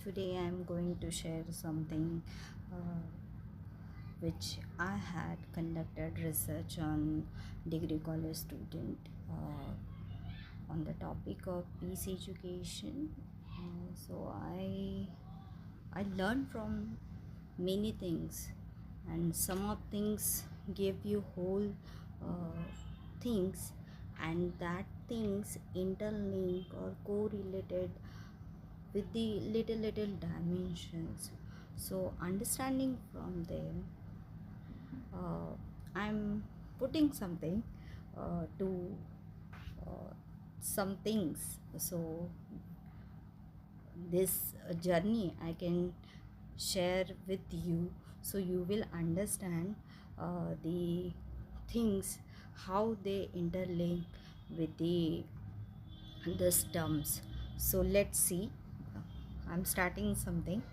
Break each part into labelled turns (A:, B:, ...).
A: Today I'm going to share something uh, which I had conducted research on degree college student on the topic of peace education. So I learned from many things, and some of things give you whole things, and that things interlink or correlated with the little dimensions. So understanding from them, I'm putting something to uh, some things. So this journey I can share with you, so you will understand the things, how they interlink with the terms. So let's see. I'm starting something.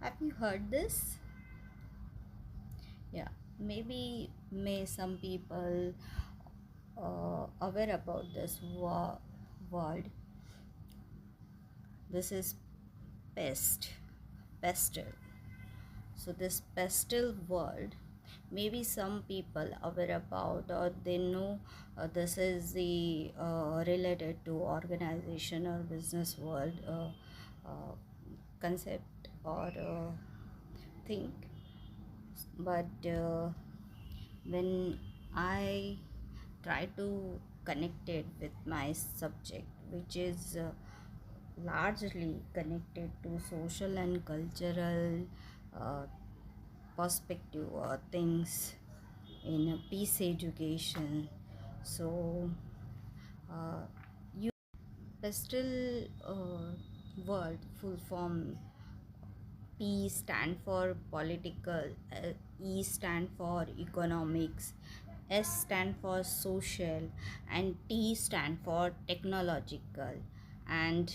A: Have you heard this? Yeah, maybe may some people aware about this word. This is pest, pestle. So this pestle word, maybe some people aware about, or they know this is the related to organization or business world concept or thing. But when I try to connect it with my subject, which is largely connected to social and cultural uh, perspective or things in a peace education. So uh, you pastel word full form: P stand for political, E stand for economics, S stand for social, and T stand for technological, and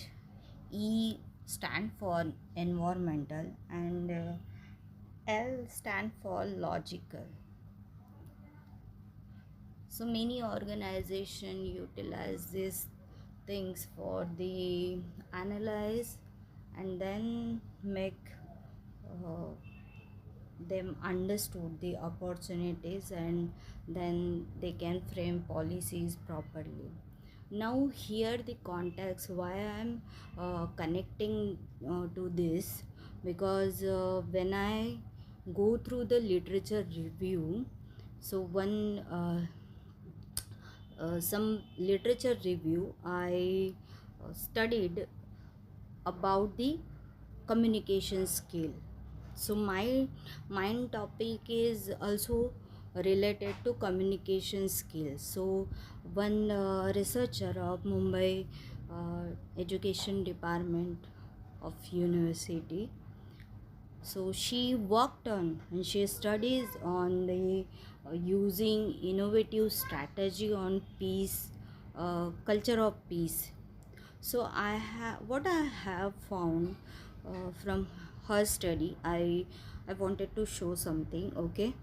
A: E stand for environmental, and L stand for logical. So many organization utilize these things for the analyze and then make uh, them understood the opportunities, and then they can frame policies properly. Now here the context why I'm connecting to this, because when I go through the literature review, so one some literature review I studied about the communication skill. So my main topic is also related to communication skills. So one researcher of Mumbai education department of university, so she worked on and she studies on the using innovative strategy on peace, culture of peace. So I have what I have found from her study. I wanted to show something. Okay,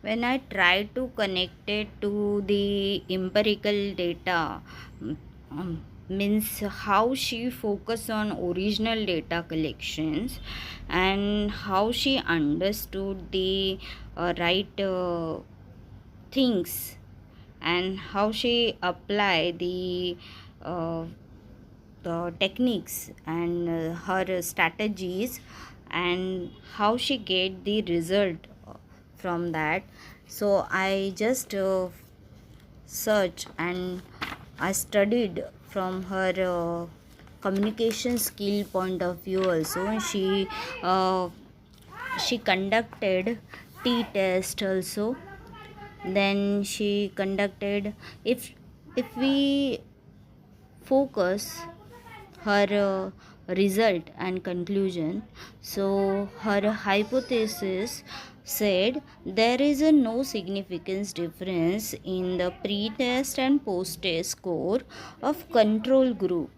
A: when I try to connect it to the empirical data, mm, means how she focus on original data collections and how she understood the right things, and how she apply uh, the techniques and her strategies, and how she get the result from that. So I just search and I studied from her communication skill point of view also. Uh, she conducted t test also, then she conducted, if we focus her result and conclusion. So her hypothesis said there is a no significance difference in the pre-test and post-test score of control group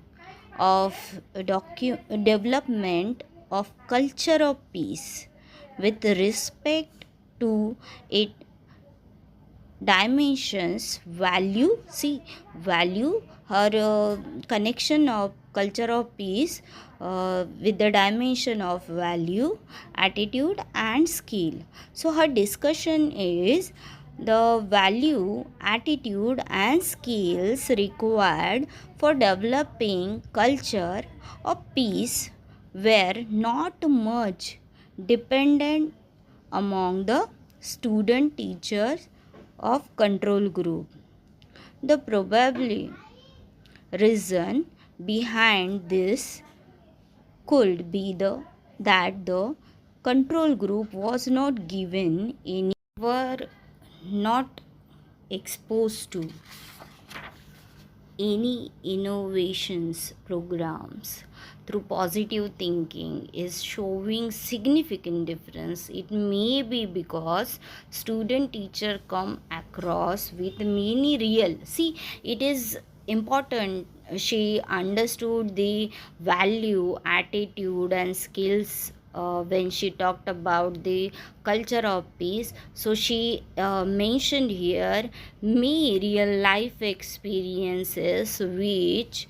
A: of development of culture of peace with respect to it dimensions value, see value, her connection of culture of peace with the dimension of value, attitude and skill. So her discussion is the value, attitude and skills required for developing culture of peace were not much dependent among the student teachers of control group. The probably reason behind this could be that the control group was not given any, were not exposed to any innovations programs through positive thinking is showing significant difference. It may be because student teacher come across with many real, see it is important, she understood the value, attitude and skills when she talked about the culture of peace. So she mentioned here me real life experiences which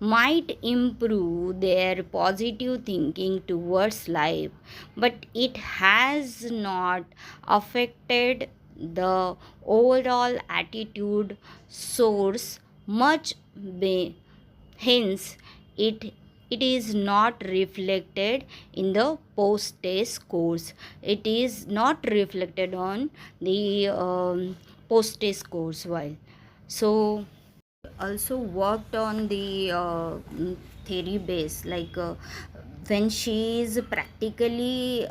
A: might improve their positive thinking towards life, but it has not affected the overall attitude source much. Hence, it is not reflected in the post test scores. It is not reflected on the post test scores. While so also worked on the theory base, like when she is practically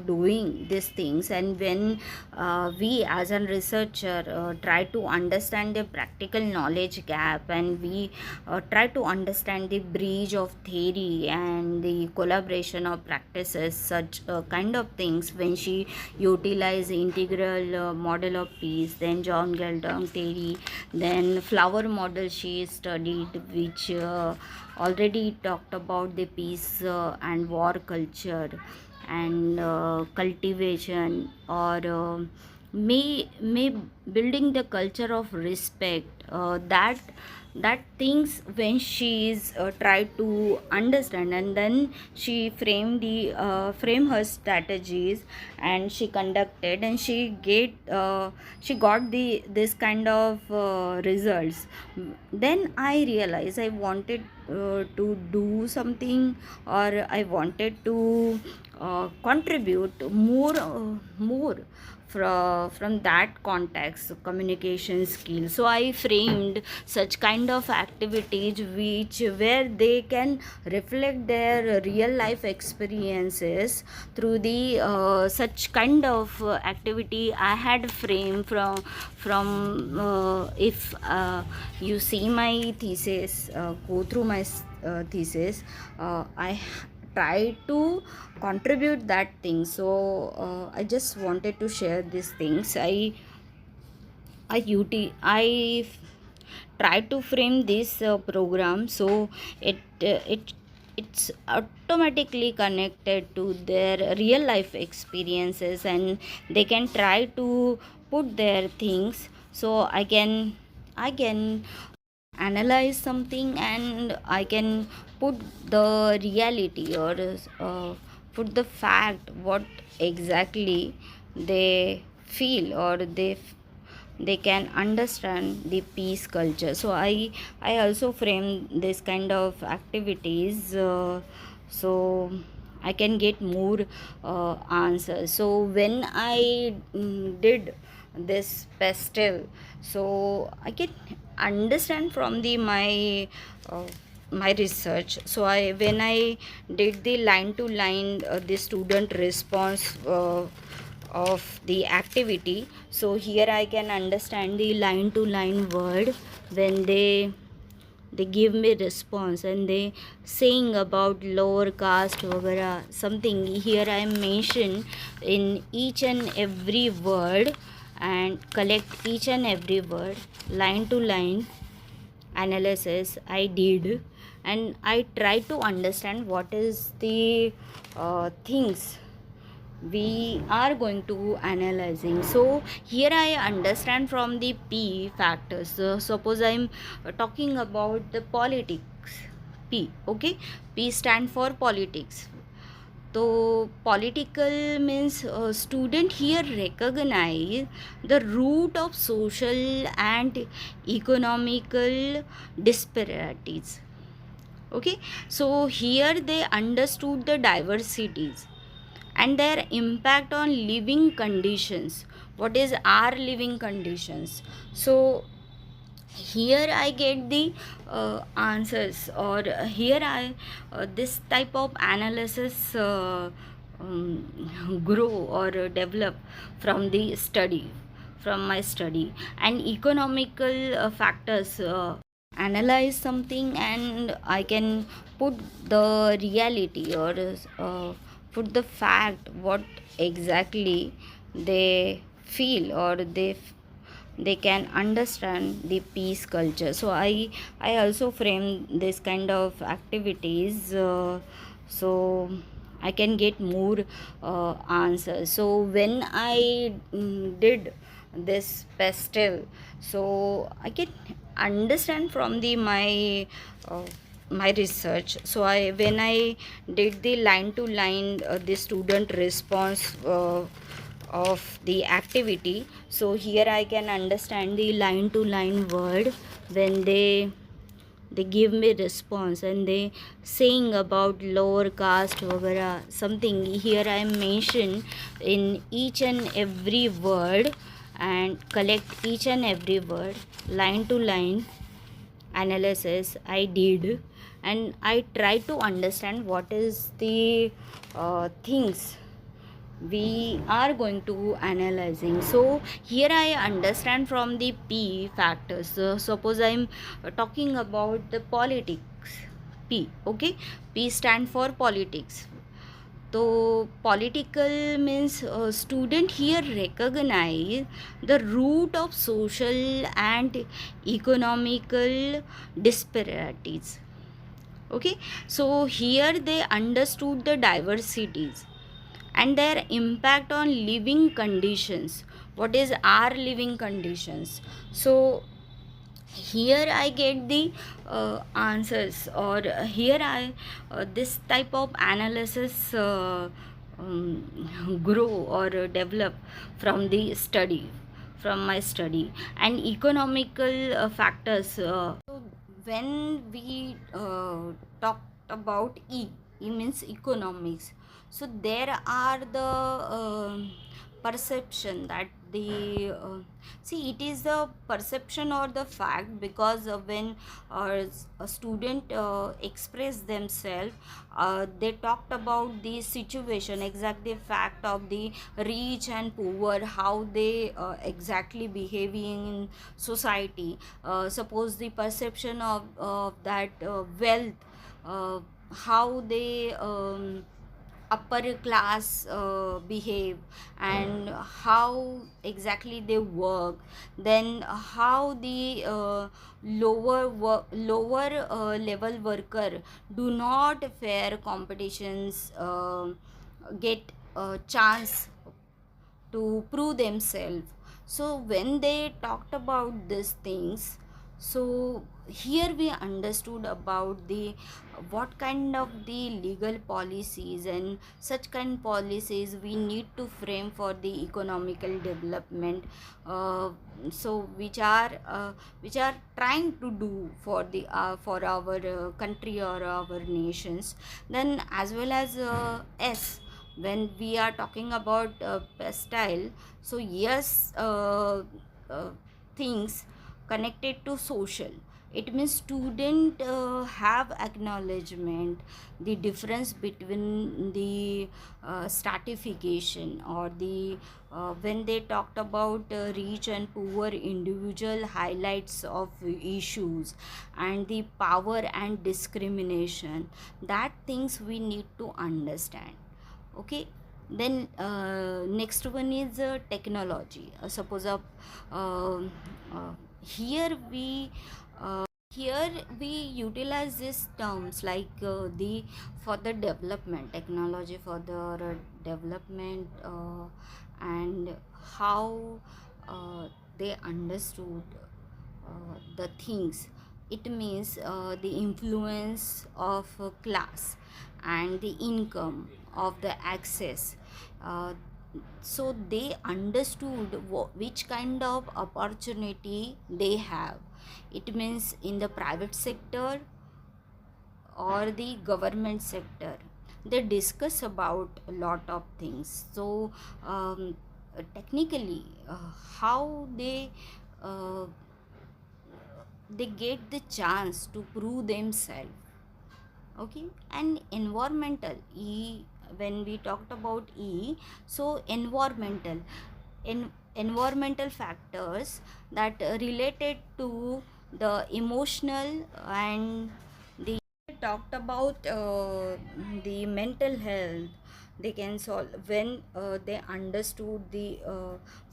A: doing these things, and when we as a researcher try to understand the practical knowledge gap, and we try to understand the bridge of theory and the collaboration of practices, such kind of things, when she utilize integral model of peace, then John Galdon theory, then flower model she studied, which already talked about the peace and war culture and cultivation, or may building the culture of respect, that things when she is try to understand, and then she frame her strategies, and she conducted, and she got the this kind of results. Then I realized I wanted to do something, or I wanted to contribute more from that context, communication skills. So I framed such kind of activities which where they can reflect their real life experiences through the such kind of activity I had framed from if you see my thesis, go through my thesis, I try to contribute that thing. So I just wanted to share these things. I try to frame this program, so it's automatically connected to their real life experiences, and they can try to put their things. So I can analyze something, and I can put the reality, or put the fact what exactly they feel, or they can understand the peace culture. So I also frame this kind of activities, so I can get more answers. So when I did this pastel, so I can understand from the my research. So I when I did the line to line the student response of the activity, so here I can understand the line to line word when they give me response, and they saying about lower caste वगैरह something. Here I mention in each and every word, and collect each and every word, line to line analysis I did, and I try to understand what is the things we are going to analyzing. So here I understand from the P factors. So suppose I'm talking about the politics. P, okay. P stand for politics. So political means student here recognize the root of social and economical disparities. Okay, so here they understood the diversities and their impact on living conditions. What is our living conditions? So here I get the answers, or here I this type of analysis grow or develop from the study, from my study. And economical factors, analyze something and I can put the reality, or put the fact what exactly they feel, or they can understand the peace culture. So I also frame this kind of activities, so I can get more answers. So when I did this pastel, so I can understand from the my research. So I when I did the line to line the student response of the activity, so here I can understand the line to line word when they give me response and they saying about lower caste वगैरह something. Here I mention in each and every word and collect each and every word, line to line analysis I did, and I try to understand what is the things we are going to analyzing. So here I understand from the P factors. So suppose I'm talking about the politics. P, okay. P stand for politics. So political means student here recognize the root of social and economical disparities. Okay, so here they understood the diversities and their impact on living conditions. What is our living conditions? So here I get the answers, or here I this type of analysis grow or develop from the study, from my study. And economical factors, so when we talked about E means economics. So there are the perception that the see, it is the perception or the fact, because when a student express themselves, they talked about the situation, exactly fact of the rich and poor, how they exactly behaving in society. Suppose the perception of that wealth, uh, how they upper class behave, and how exactly they work, then how the lower level worker do not fair competitions get a chance to prove themselves. So when they talked about these things, so here we understood about the what kind of the legal policies and such kind policies we need to frame for the economical development, uh, so which are trying to do for the for our country or our nations. Then as well as S, when we are talking about style, so yes, things connected to social, it means student have acknowledgement the difference between the stratification, or the when they talked about rich and poor individual highlights of issues, and the power and discrimination, that things we need to understand. Okay, then next one is technology. Suppose uh, here we Here we utilize these terms like the for the development technology for the development, and how they understood the things. It means the influence of class and the income of the access. uh, so they understood which kind of opportunity they have. It means in the private sector or the government sector. They discuss about a lot of things. So technically, how uh, they get the chance to prove themselves. Okay. And environmental e, when we talked about e, so environmental factors that related to the emotional and the talked about the mental health. They can solve when they understood the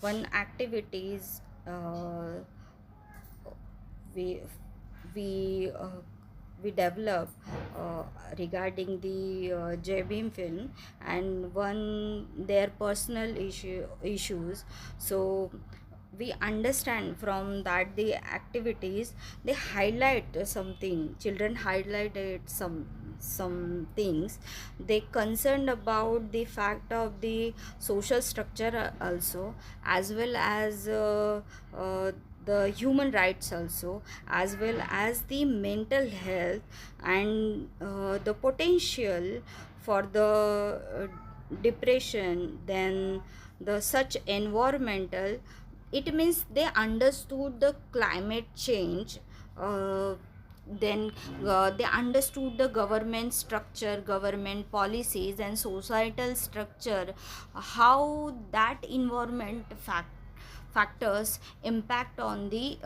A: one activities we we uh, we develop regarding the J-beam film, and one their personal issues. So we understand from that the activities, they highlight something, children highlighted some things. They concerned about the fact of the social structure also, as well as the human rights also, as well as the mental health, and the potential for the depression, then the such environmental. It means they understood the climate change. Then they understood the government structure, government policies, and societal structure, how that environment factors impact on the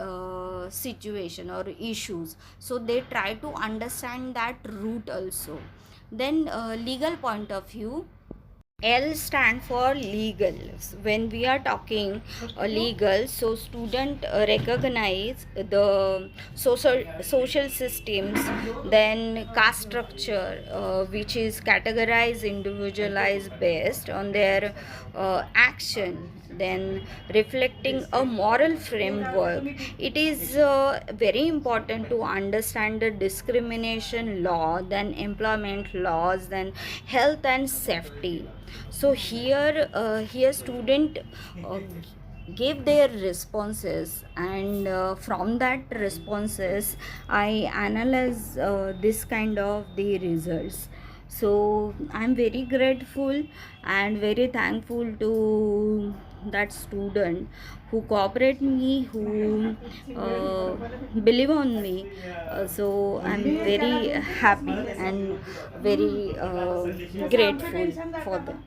A: situation or issues. So they try to understand that root also. Then legal point of view, L stand for legal. When we are talking legal, so student recognize the social systems, then caste structure, which is categorized, individualized based on their action, then reflecting a moral framework. It is very important to understand the discrimination law, then employment laws, then health and safety. So here student uh, gave their responses, and from that responses I analyze this kind of the results. So I'm very grateful and very thankful to that student who cooperate me, who believe on me. So I'm very happy and very grateful for them.